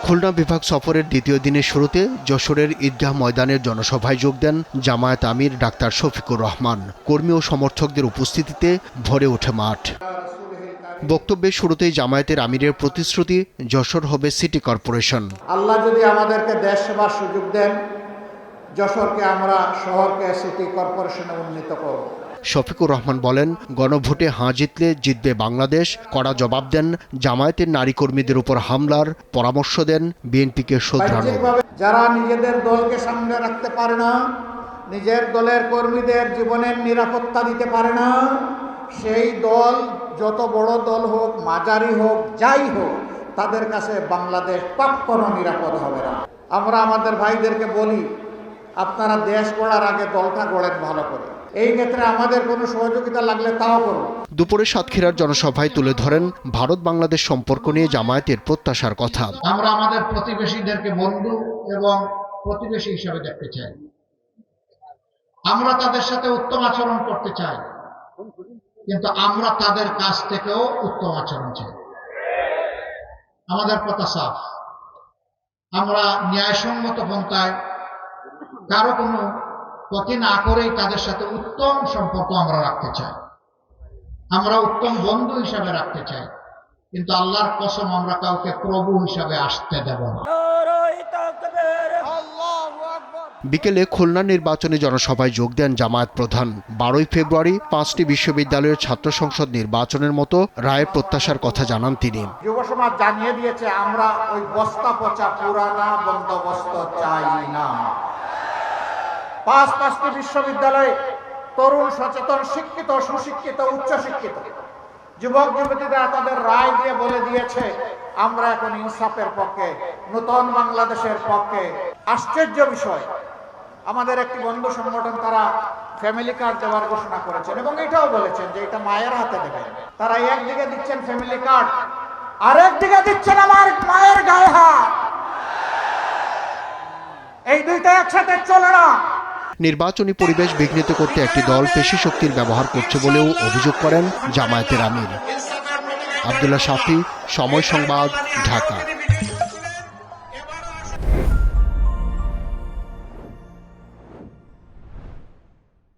খুলনা বিভাগ সফরের দ্বিতীয় দিনের শুরুতে যশোরের ঈদগাহ ময়দানের জনসভায় যোগ দেন জামায়াত আমির ডাক্তার শফিকুর রহমান। কর্মী ও সমর্থকদের উপস্থিতিতে ভরে ওঠে মাঠ। বক্তব্যের শুরুতেই জামায়াতের আমিরের প্রতিশ্রুতি, যশোর হবে সিটি কর্পোরেশন। আল্লাহ যদি আমাদেরকে দেশ সেবার সুযোগ দেন, যশোরকে আমরা শহরকে সিটি কর্পোরেশনে উন্নীত করব। শফিকুর রহমান বলেন, গণভোটে হাঁ জিতলে জিতবে বাংলাদেশ। কড়া জবাব দেন জামায়াতের নারী কর্মীদের উপর হামলার, পরামর্শ দেন বিএনপিকে শোধরানো। যারা নিজেদের দলকে সামনে রাখতে পারে না, নিজের দলের কর্মীদের জীবনের নিরাপত্তা দিতে পারে না, সেই দল যত বড় দল হোক, মাঝারি হোক, যাই হোক, তাদের কাছে বাংলাদেশ কখনো নিরাপদ হবে না। আমরা আমাদের ভাইদেরকে বলি, আপনারা দেশ গড়ার আগে দলটা গড়েন ভালো করে। এই ক্ষেত্রে আমাদের কোনো সহযোগিতা লাগলে তাও করব। দুপুরে সাতক্ষীরার জনসভায় তুলে ধরেন ভারত বাংলাদেশ সম্পর্ক নিয়ে জামায়াতের প্রত্যাশার কথা। আমরা আমাদের প্রতিবেশীদেরকে বন্ধু এবং প্রতিবেশী হিসেবে দেখতে চাই। আমরা তাদের সাথে উত্তম আচরণ করতে চাই, কিন্তু আমরা তাদের কাছ থেকেও উত্তম আচরণ চাই। আমাদের কথা সাফ, আমরা ন্যায়সঙ্গত পন্থায় কারো কোনো ক্ষতি না করেই তাদের সাথে উত্তম সম্পর্ক আমরা রাখতে চাই। আমরা উত্তম বন্ধু হিসাবে রাখতে চাই, কিন্তু আল্লাহর কসম আমরা কাউকে প্রভু হিসাবে আসতে দেব না। বিকেলে খুলনা নির্বাচনী জনসভায় যোগ দেন জামায়াত প্রধান। 12 ফেব্রুয়ারি 5টি বিশ্ববিদ্যালয়ের ছাত্র সংসদ নির্বাচনের মতো রায়ের প্রত্যাশার কথা জানান তিনি। যুব সমাজ জানিয়ে দিয়েছে, আমরা ওই বস্তা পচা পুরানা বন্দোবস্ত চাই না। 5টি বিশ্ববিদ্যালয়ে তরুণ, সচেতন, শিক্ষিত, সুশিক্ষিত, উচ্চশিক্ষিত যুবক যুবতীরা তাদের রায় দিয়ে বলে দিয়েছে, আমরা এখন ইনসাফের পক্ষে, নতুন বাংলাদেশের পক্ষে। আশ্চর্য বিষয়, আমাদের একটি বন্ধু সংগঠন তারা ফ্যামিলি কার্ড দেওয়ার ঘোষণা করেছেন এবং এটাও বলেছেন যে এটা মায়ের হাতে দেবেন। তারা একদিকে দিচ্ছেন ফ্যামিলি কার্ড, আরেকদিকে দিচ্ছেন আমার মায়ের গায়ে হাত। এই দুইটা একসাথে চলে না। নির্বাচনী পরিবেশ বিঘ্নিত করতে একটি দল পেশি শক্তির ব্যবহার করছে বলেও অভিযোগ করেন জামায়াতের আমির। আব্দুল্লাহ শাফি, সময় সংবাদ, ঢাকা।